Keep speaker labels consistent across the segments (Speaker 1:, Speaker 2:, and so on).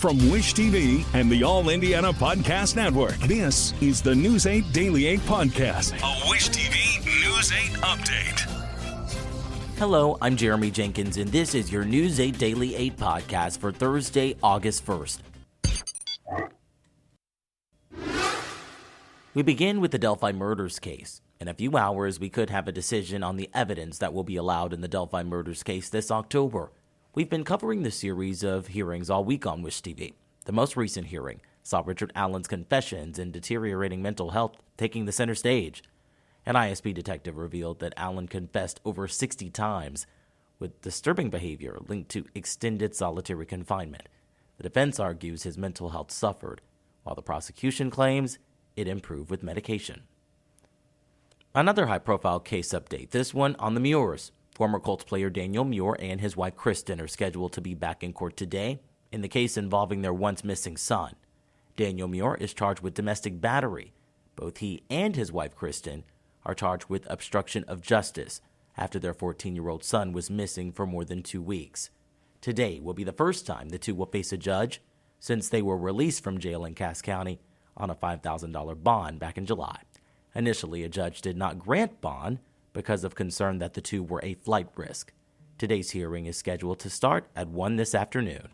Speaker 1: From Wish TV and the All Indiana Podcast Network, this is the News 8 Daily 8 Podcast, a Wish TV News 8 update.
Speaker 2: Hello, I'm Jeremy Jenkins, and this is your News 8 Daily 8 Podcast for Thursday, August 1st. We begin with the Delphi Murders case. In a few hours, we could have a decision on the evidence that will be allowed in the Delphi Murders case this October. We've been covering the series of hearings all week on Wish TV. The most recent hearing saw Richard Allen's confessions and deteriorating mental health taking the center stage. An ISP detective revealed that Allen confessed over 60 times with disturbing behavior linked to extended solitary confinement. The defense argues his mental health suffered, while the prosecution claims it improved with medication. Another high-profile case update, this one on the Muirs. Former Colts player Daniel Muir and his wife Kristen are scheduled to be back in court today in the case involving their once-missing son. Daniel Muir is charged with domestic battery. Both he and his wife Kristen are charged with obstruction of justice after their 14-year-old son was missing for more than 2 weeks. Today will be the first time the two will face a judge since they were released from jail in Cass County on a $5,000 bond back in July. Initially, a judge did not grant bond because of concern that the two were a flight risk. Today's hearing is scheduled to start at 1 this afternoon.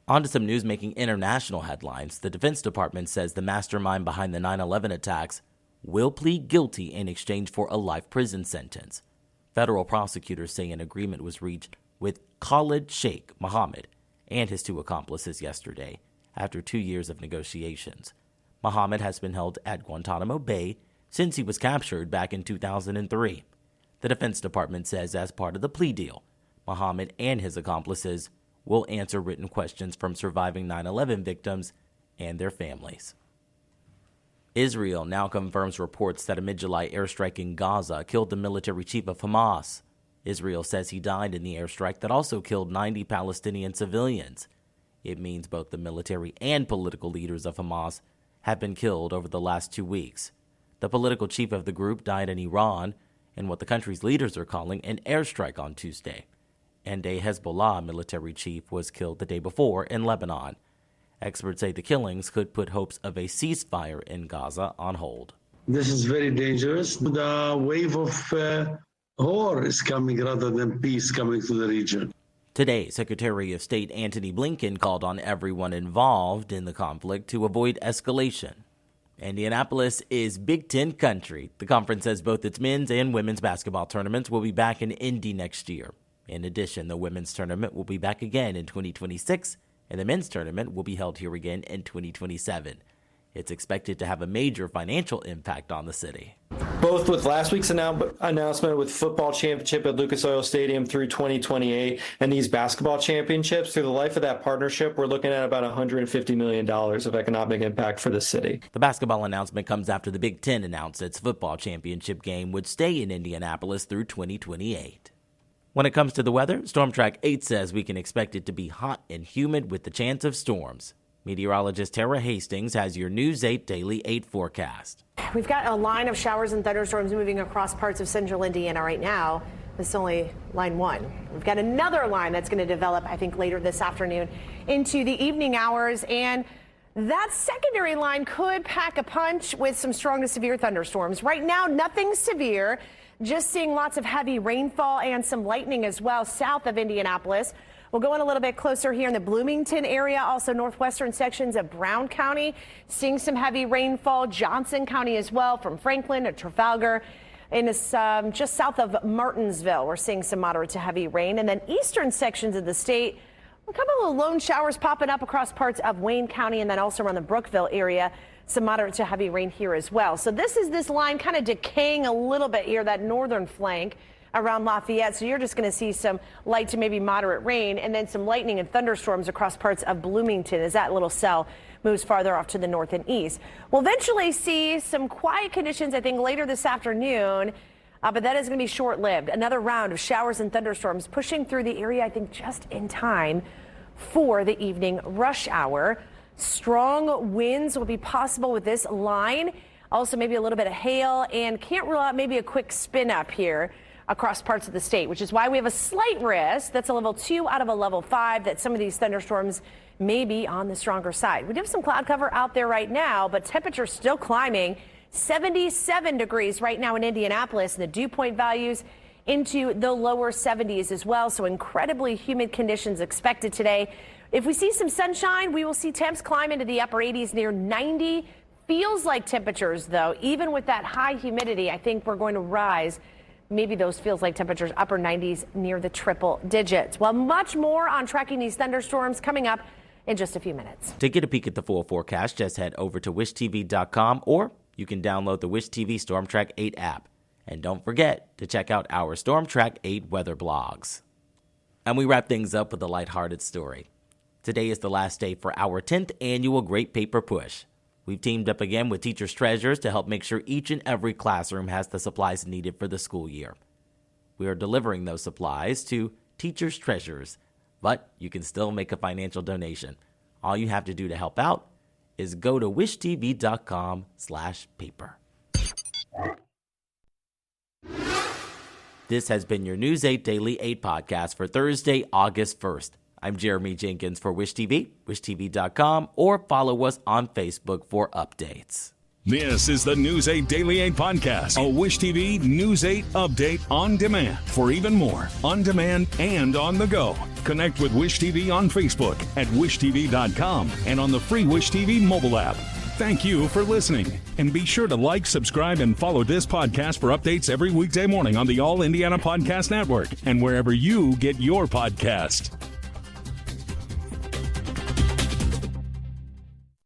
Speaker 2: On to some news making international headlines. The Defense Department says the mastermind behind the 9/11 attacks will plead guilty in exchange for a life prison sentence. Federal prosecutors say an agreement was reached with Khalid Sheikh Mohammed and his two accomplices yesterday after 2 years of negotiations. Mohammed has been held at Guantanamo Bay since he was captured back in 2003. The Defense Department says as part of the plea deal, Mohammed and his accomplices will answer written questions from surviving 9/11 victims and their families. Israel now confirms reports that a mid-July airstrike in Gaza killed the military chief of Hamas. Israel says he died in the airstrike that also killed 90 Palestinian civilians. It means both the military and political leaders of Hamas have been killed over the last 2 weeks. The political chief of the group died in Iran in what the country's leaders are calling an airstrike on Tuesday. And a Hezbollah military chief was killed the day before in Lebanon. Experts say the killings could put hopes of a ceasefire in Gaza on hold.
Speaker 3: This is very dangerous. The wave of war is coming rather than peace coming to the region.
Speaker 2: Today, Secretary of State Antony Blinken called on everyone involved in the conflict to avoid escalation. Indianapolis is Big Ten country. The conference says both its men's and women's basketball tournaments will be back in Indy next year. In addition, the women's tournament will be back again in 2026, and the men's tournament will be held here again in 2027. It's expected to have a major financial impact on the city.
Speaker 4: Both with last week's announcement with football championship at Lucas Oil Stadium through 2028 and these basketball championships, through the life of that partnership, we're looking at about $150 million of economic impact for the city.
Speaker 2: The basketball announcement comes after the Big Ten announced its football championship game would stay in Indianapolis through 2028. When it comes to the weather, Storm Track 8 says we can expect it to be hot and humid with the chance of storms. Meteorologist Tara Hastings has your News 8 Daily 8 forecast.
Speaker 5: We've got a line of showers and thunderstorms moving across parts of central Indiana right now. This is only line one. We've got another line that's going to develop, I think, later this afternoon into the evening hours. And that secondary line could pack a punch with some strong to severe thunderstorms. Right now, nothing severe, just seeing lots of heavy rainfall and some lightning as well south of Indianapolis. We'll go in a little bit closer here in the Bloomington area, also northwestern sections of Brown County, seeing some heavy rainfall. Johnson County as well, from Franklin to Trafalgar. And it's just south of Martinsville, we're seeing some moderate to heavy rain. And then eastern sections of the state, a couple of lone showers popping up across parts of Wayne County and then also around the Brookville area. Some moderate to heavy rain here as well. So this is this line kind of decaying a little bit here, that northern flank around Lafayette. So you're just going to see some light to maybe moderate rain and then some lightning and thunderstorms across parts of Bloomington as that little cell moves farther off to the north and east. We'll eventually see some quiet conditions, I think, later this afternoon, but that is going to be short-lived. Another round of showers and thunderstorms pushing through the area, I think, just in time for the evening rush hour. Strong winds will be possible with this line. Also, maybe a little bit of hail, and can't rule out maybe a quick spin up here across parts of the state, which is why we have a slight risk that's a level 2 out of a level 5 that some of these thunderstorms may be on the stronger side. We do have some cloud cover out there right now, but temperatures still climbing. 77 degrees right now in Indianapolis, and the dew point values into the lower 70s as well. So incredibly humid conditions expected today. If we see some sunshine, we will see temps climb into the upper 80s, near 90. Feels like temperatures, though, even with that high humidity, I think we're going to rise. Maybe those feels like temperatures upper 90s near the triple digits. Well, much more on tracking these thunderstorms coming up in just a few minutes.
Speaker 2: To get a peek at the full forecast, just head over to wishtv.com, or you can download the Wish TV Storm Track 8 app. And don't forget to check out our Storm Track 8 weather blogs. And we wrap things up with a lighthearted story. Today is the last day for our 10th annual Great Paper Push. We've teamed up again with Teachers Treasures to help make sure each and every classroom has the supplies needed for the school year. We are delivering those supplies to Teachers Treasures, but you can still make a financial donation. All you have to do to help out is go to wishtv.com/paper. This has been your News 8 Daily 8 podcast for Thursday, August 1st. I'm Jeremy Jenkins for Wish TV, wishtv.com, or follow us on Facebook for updates.
Speaker 1: This is the News 8 Daily 8 podcast, a Wish TV News 8 update on demand. For even more, on demand and on the go, connect with Wish TV on Facebook at wishtv.com and on the free Wish TV mobile app. Thank you for listening, and be sure to like, subscribe, and follow this podcast for updates every weekday morning on the All Indiana Podcast Network and wherever you get your podcast.